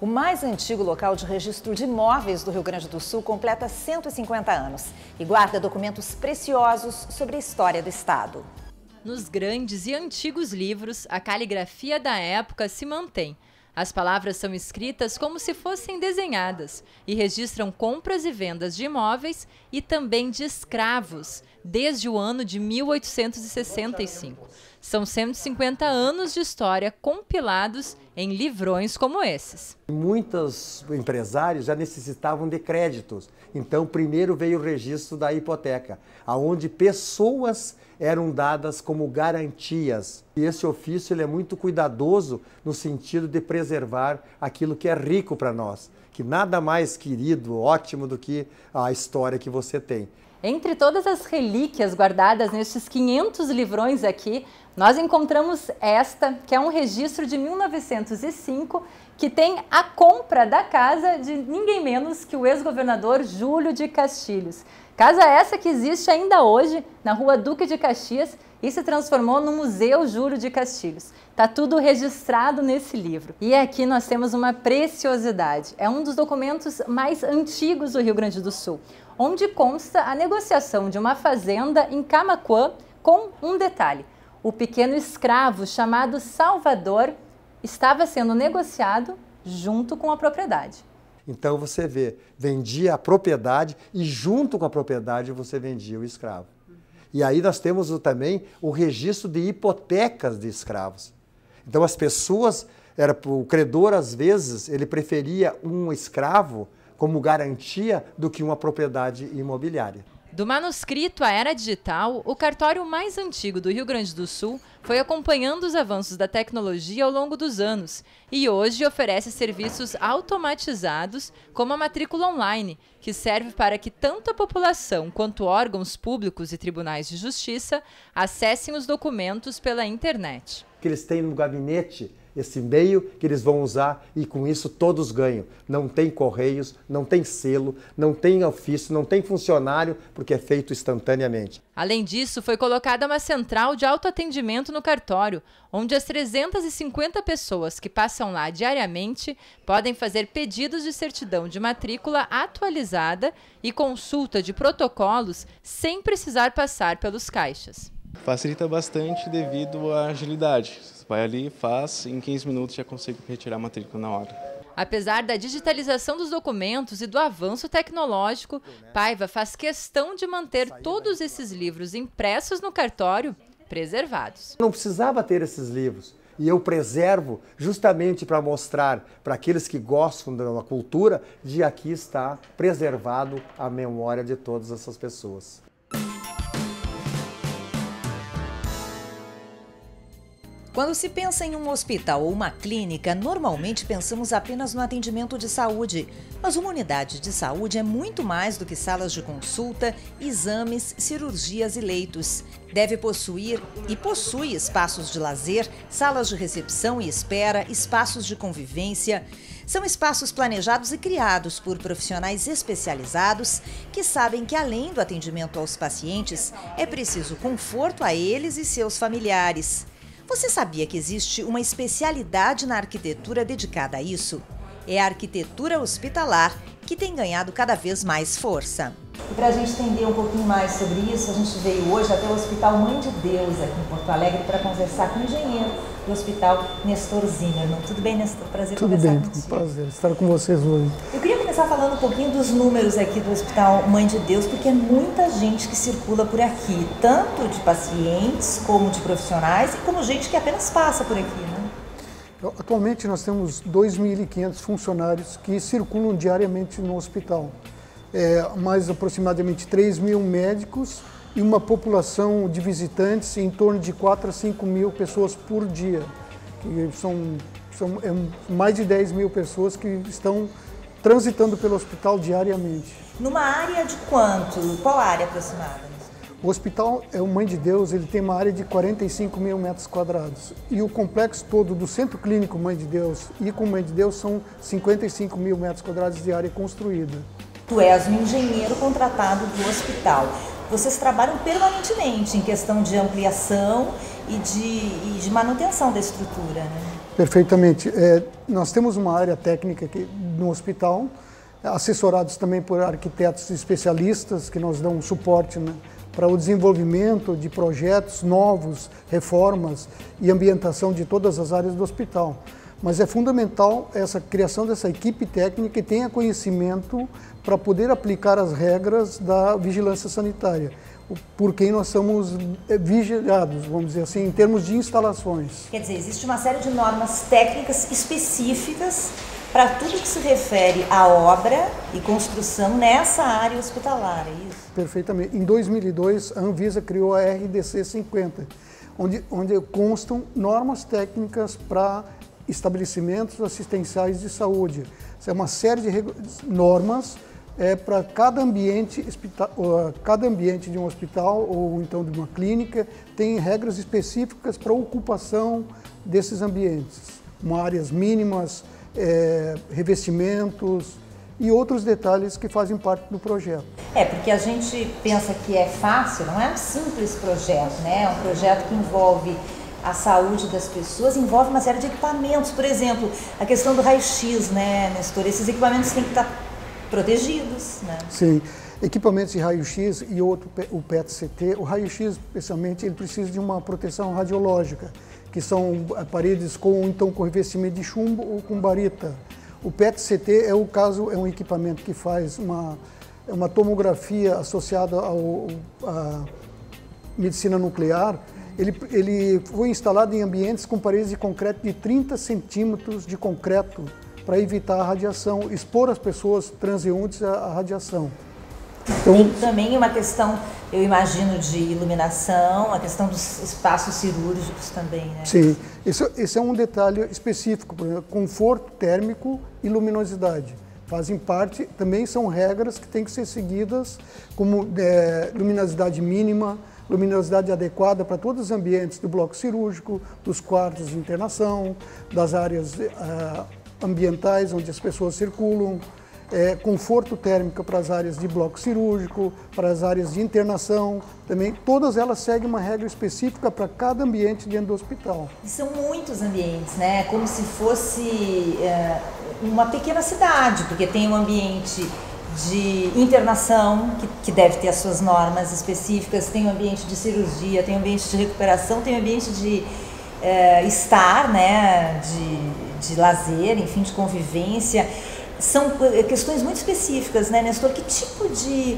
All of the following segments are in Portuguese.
O mais antigo local de registro de imóveis do Rio Grande do Sul completa 150 anos e guarda documentos preciosos sobre a história do estado. Nos grandes e antigos livros, a caligrafia da época se mantém. As palavras são escritas como se fossem desenhadas e registram compras e vendas de imóveis e também de escravos, desde o ano de 1865. São 150 anos de história compilados em livrões como esses. Muitos empresários já necessitavam de créditos, então primeiro veio o registro da hipoteca, onde pessoas eram dadas como garantias. E esse ofício ele é muito cuidadoso no sentido de preservar aquilo que é rico para nós, que nada mais querido, ótimo do que a história que você tem. Entre todas as relíquias guardadas nestes 500 livrões aqui, nós encontramos esta, que é um registro de 1905, que tem a compra da casa de ninguém menos que o ex-governador Júlio de Castilhos. Casa essa que existe ainda hoje na Rua Duque de Caxias e se transformou no Museu Júlio de Castilhos. Está tudo registrado nesse livro. E aqui nós temos uma preciosidade. É um dos documentos mais antigos do Rio Grande do Sul, onde consta a negociação de uma fazenda em Camaquã com um detalhe. O pequeno escravo chamado Salvador estava sendo negociado junto com a propriedade. Então você vê, vendia a propriedade e junto com a propriedade você vendia o escravo. E aí nós temos também o registro de hipotecas de escravos. Então as pessoas, o credor às vezes, ele preferia um escravo como garantia do que uma propriedade imobiliária. Do manuscrito à era digital, o cartório mais antigo do Rio Grande do Sul foi acompanhando os avanços da tecnologia ao longo dos anos e hoje oferece serviços automatizados como a matrícula online, que serve para que tanto a população quanto órgãos públicos e tribunais de justiça acessem os documentos pela internet. Que eles têm no gabinete esse meio que eles vão usar e com isso todos ganham. Não tem correios, não tem selo, não tem ofício, não tem funcionário, porque é feito instantaneamente. Além disso, foi colocada uma central de autoatendimento no cartório, onde as 350 pessoas que passam lá diariamente podem fazer pedidos de certidão de matrícula atualizada e consulta de protocolos sem precisar passar pelos caixas. Facilita bastante devido à agilidade. Você vai ali, faz, em 15 minutos já consigo retirar a matrícula na hora. Apesar da digitalização dos documentos e do avanço tecnológico, Paiva faz questão de manter todos esses livros impressos no cartório preservados. Não precisava ter esses livros. E eu preservo justamente para mostrar para aqueles que gostam da cultura de aqui está preservado a memória de todas essas pessoas. Quando se pensa em um hospital ou uma clínica, normalmente pensamos apenas no atendimento de saúde. Mas uma unidade de saúde é muito mais do que salas de consulta, exames, cirurgias e leitos. Deve possuir e possui espaços de lazer, salas de recepção e espera, espaços de convivência. São espaços planejados e criados por profissionais especializados que sabem que, além do atendimento aos pacientes, é preciso conforto a eles e seus familiares. Você sabia que existe uma especialidade na arquitetura dedicada a isso? É a arquitetura hospitalar, que tem ganhado cada vez mais força. E para a gente entender um pouquinho mais sobre isso, a gente veio hoje até o Hospital Mãe de Deus, aqui em Porto Alegre, para conversar com o engenheiro do Hospital, Nestor Zimmermann. Tudo bem, Nestor? Prazer conversar contigo. Tudo bem, prazer estar com vocês hoje. Eu queria começar falando um pouquinho dos números aqui do Hospital Mãe de Deus, porque é muita gente que circula por aqui, tanto de pacientes como de profissionais e como gente que apenas passa por aqui, né? Atualmente nós temos 2.500 funcionários que circulam diariamente no hospital. Mais aproximadamente 3.000 médicos e uma população de visitantes em torno de 4 a 5 mil pessoas por dia. Que são mais de 10.000 pessoas que estão transitando pelo hospital diariamente. Numa área de quanto? Qual área aproximada? O Hospital Mãe de Deus ele tem uma área de 45 mil metros quadrados e o complexo todo do Centro Clínico Mãe de Deus e com Mãe de Deus são 55 mil metros quadrados de área construída. Tu és um engenheiro contratado do hospital. vocês trabalham permanentemente em questão de ampliação e de manutenção da estrutura, né? Perfeitamente. Nós temos uma área técnica aqui no hospital, assessorados também por arquitetos especialistas que nos dão suporte, né, para o desenvolvimento de projetos novos, reformas e ambientação de todas as áreas do hospital. Mas é fundamental essa criação dessa equipe técnica que tenha conhecimento para poder aplicar as regras da vigilância sanitária, por quem nós somos vigiados, vamos dizer assim, em termos de instalações. Quer dizer, existe uma série de normas técnicas específicas para tudo que se refere à obra e construção nessa área hospitalar, é isso? Perfeitamente. Em 2002, a Anvisa criou a RDC 50, onde constam normas técnicas para estabelecimentos assistenciais de saúde. Isso é uma série de normas para cada ambiente de um hospital ou então de uma clínica, tem regras específicas para a ocupação desses ambientes, áreas mínimas, revestimentos e outros detalhes que fazem parte do projeto. Porque a gente pensa que é fácil, não é um simples projeto, né? É um projeto que envolve a saúde das pessoas, envolve uma série de equipamentos, por exemplo, a questão do raio-x, né, Nestor? Esses equipamentos têm que estar protegidos, né? Sim, equipamentos de raio-x e o PET-CT, o raio-x especialmente, ele precisa de uma proteção radiológica, que são paredes com revestimento de chumbo ou com barita. O PET-CT é um equipamento que faz uma tomografia associada à medicina nuclear. Ele foi instalado em ambientes com paredes de concreto de 30 centímetros de concreto para evitar a radiação, expor as pessoas transeuntes à radiação. Então, tem também uma questão, eu imagino, de iluminação, a questão dos espaços cirúrgicos também, né? Sim, esse é um detalhe específico, por exemplo, conforto térmico e luminosidade. Fazem parte, também são regras que têm que ser seguidas, como luminosidade mínima, luminosidade adequada para todos os ambientes do bloco cirúrgico, dos quartos de internação, das áreas ambientais onde as pessoas circulam, conforto térmico para as áreas de bloco cirúrgico, para as áreas de internação, também todas elas seguem uma regra específica para cada ambiente dentro do hospital. E são muitos ambientes, né? Como se fosse uma pequena cidade, porque tem um ambiente de internação, que deve ter as suas normas específicas, tem um ambiente de cirurgia, tem um ambiente de recuperação, tem um ambiente de estar, né? De lazer, enfim, de convivência. São questões muito específicas, né, Nestor? Que tipo de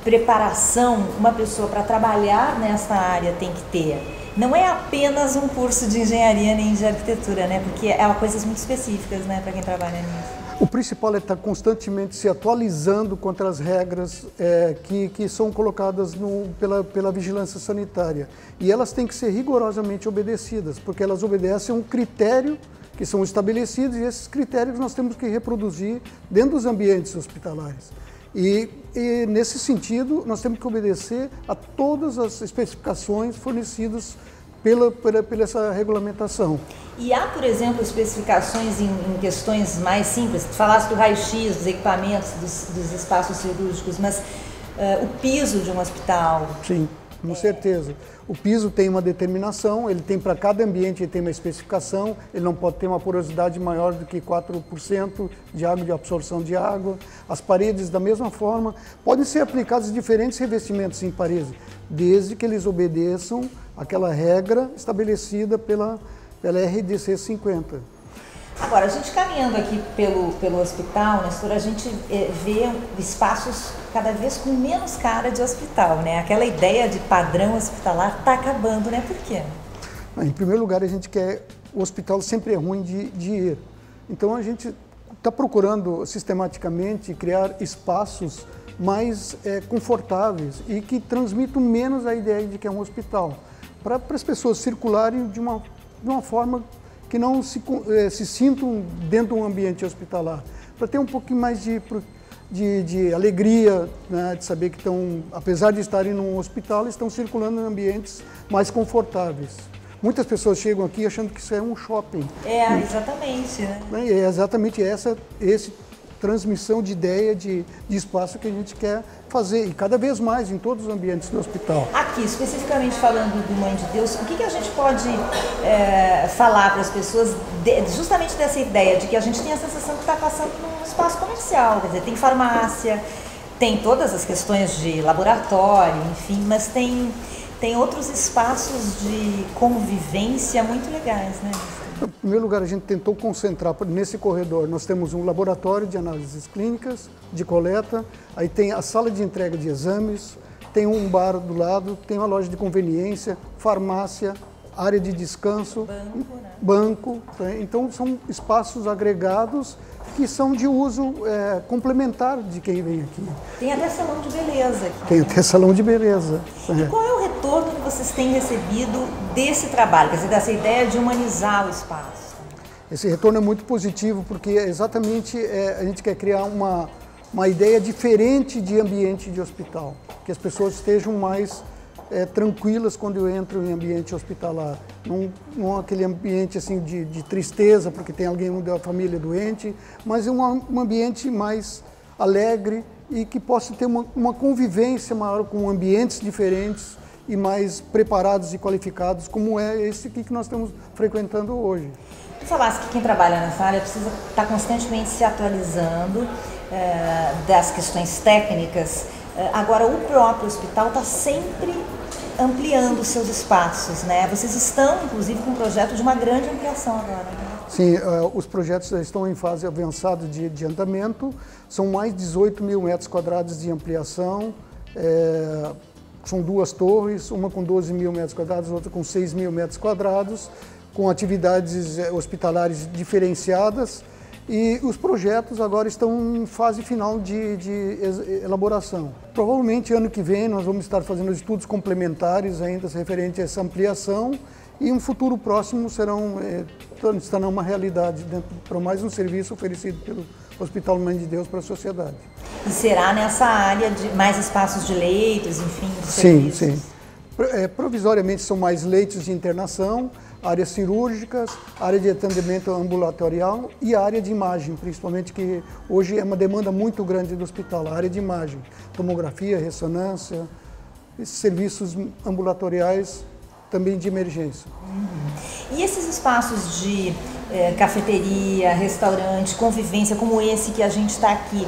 preparação uma pessoa para trabalhar nessa área tem que ter? Não é apenas um curso de engenharia nem de arquitetura, né? Porque é coisas muito específicas, né, para quem trabalha nisso. O principal é estar constantemente se atualizando contra as regras que são colocadas pela vigilância sanitária. E elas têm que ser rigorosamente obedecidas, porque elas obedecem a um critério que são estabelecidos, e esses critérios nós temos que reproduzir dentro dos ambientes hospitalares. E nesse sentido, nós temos que obedecer a todas as especificações fornecidas pela essa regulamentação. E há, por exemplo, especificações em questões mais simples? Tu falaste do raio-x, dos equipamentos, dos espaços cirúrgicos, mas o piso de um hospital? Sim, com certeza. O piso tem uma determinação, ele tem para cada ambiente, ele tem uma especificação, ele não pode ter uma porosidade maior do que 4% de água, de absorção de água. As paredes, da mesma forma, podem ser aplicados diferentes revestimentos em paredes, desde que eles obedeçam aquela regra estabelecida pela RDC 50. Agora, a gente caminhando aqui pelo hospital, Nestor, a gente vê espaços cada vez com menos cara de hospital, né? Aquela ideia de padrão hospitalar está acabando, né? Por quê? Em primeiro lugar, a gente quer... O hospital sempre é ruim de ir. Então, a gente está procurando sistematicamente criar espaços mais confortáveis e que transmitam menos a ideia de que é um hospital, para as pessoas circularem de uma forma que não se sintam dentro de um ambiente hospitalar, para ter um pouquinho mais de alegria, né, de saber que estão, apesar de estarem num hospital, estão circulando em ambientes mais confortáveis. Muitas pessoas chegam aqui achando que isso é um shopping. Exatamente. Né? É exatamente esse transmissão de ideia de espaço que a gente quer fazer, e cada vez mais em todos os ambientes do hospital. Aqui, especificamente falando do Mãe de Deus, o que a gente pode falar para as pessoas justamente dessa ideia de que a gente tem a sensação que está passando num espaço comercial, quer dizer, tem farmácia, tem todas as questões de laboratório, enfim, mas tem outros espaços de convivência muito legais, né? Em primeiro lugar, a gente tentou concentrar nesse corredor. Nós temos um laboratório de análises clínicas, de coleta, aí tem a sala de entrega de exames, tem um bar do lado, tem uma loja de conveniência, farmácia, área de descanso, banco. Então, são espaços agregados que são de uso complementar de quem vem aqui. Tem até salão de beleza aqui. Tem até salão de beleza. E qual é o retorno que vocês têm recebido desse trabalho, quer dizer, dessa ideia de humanizar o espaço? Esse retorno é muito positivo porque exatamente a gente quer criar uma ideia diferente de ambiente de hospital, que as pessoas estejam mais tranquilas quando entram em ambiente hospitalar, não aquele ambiente assim de tristeza porque tem alguém da família doente, mas um ambiente mais alegre e que possa ter uma convivência maior com ambientes diferentes e mais preparados e qualificados, como é esse aqui que nós estamos frequentando hoje. Você falasse que quem trabalha nessa área precisa estar constantemente se atualizando das questões técnicas. Agora, o próprio hospital está sempre ampliando os seus espaços, né? Vocês estão, inclusive, com um projeto de uma grande ampliação agora, né? Sim, os projetos já estão em fase avançada de andamento, são mais de 18 mil metros quadrados de ampliação, são 2 torres, uma com 12 mil metros quadrados, outra com 6 mil metros quadrados, com atividades hospitalares diferenciadas, e os projetos agora estão em fase final de elaboração. Provavelmente ano que vem nós vamos estar fazendo estudos complementares ainda referentes a essa ampliação, e um futuro próximo estará uma realidade para mais um serviço oferecido pelo Hospital Mãe de Deus para a sociedade. E será nessa área de mais espaços de leitos, enfim, de serviços? Sim. Provisoriamente são mais leitos de internação, áreas cirúrgicas, área de atendimento ambulatorial e a área de imagem, principalmente, que hoje é uma demanda muito grande do hospital, a área de imagem, tomografia, ressonância, esses serviços ambulatoriais também de emergência. E esses espaços de cafeteria, restaurante, convivência como esse que a gente está aqui,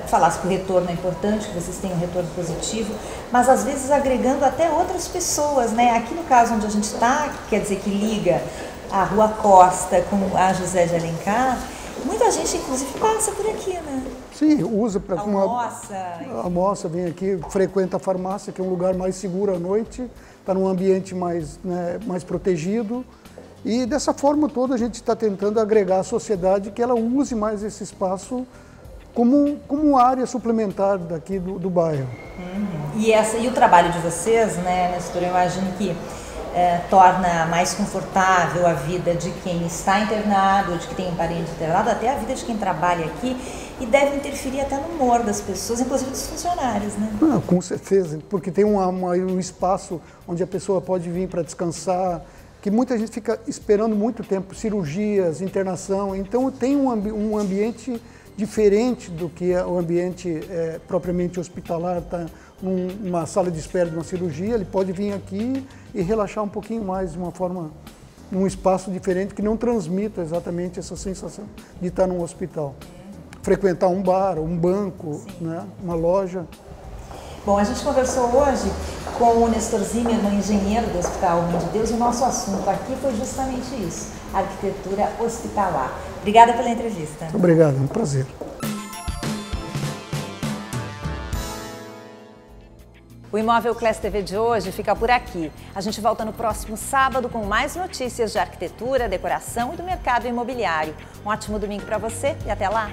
falasse que o retorno é importante, que vocês tenham um retorno positivo, mas às vezes agregando até outras pessoas, né? Aqui no caso onde a gente está, quer dizer que liga a Rua Costa com a José de Alencar, muita gente inclusive passa por aqui, né? Sim, usa para almoça, vem aqui, frequenta a farmácia, que é um lugar mais seguro à noite, está num ambiente mais protegido. E dessa forma toda a gente está tentando agregar a sociedade que ela use mais esse espaço como área suplementar daqui do bairro. E o trabalho de vocês, né, Nestor, eu imagino que torna mais confortável a vida de quem está internado, de quem tem um parente internado, até a vida de quem trabalha aqui, e deve interferir até no humor das pessoas, inclusive dos funcionários, né? Com certeza, porque tem um espaço onde a pessoa pode vir para descansar, que muita gente fica esperando muito tempo, cirurgias, internação, então tem um ambiente diferente do que é o ambiente propriamente hospitalar, tá numa sala de espera de uma cirurgia, ele pode vir aqui e relaxar um pouquinho mais de uma forma, num espaço diferente que não transmita exatamente essa sensação de estar num hospital. Frequentar um bar, um banco, né, uma loja. Bom, a gente conversou hoje com o Nestor Zimmermann, engenheiro do Hospital Mãe de Deus, e o nosso assunto aqui foi justamente isso, arquitetura hospitalar. Obrigada pela entrevista. Obrigado, é um prazer. O Imóvel Class TV de hoje fica por aqui. A gente volta no próximo sábado com mais notícias de arquitetura, decoração e do mercado imobiliário. Um ótimo domingo para você e até lá!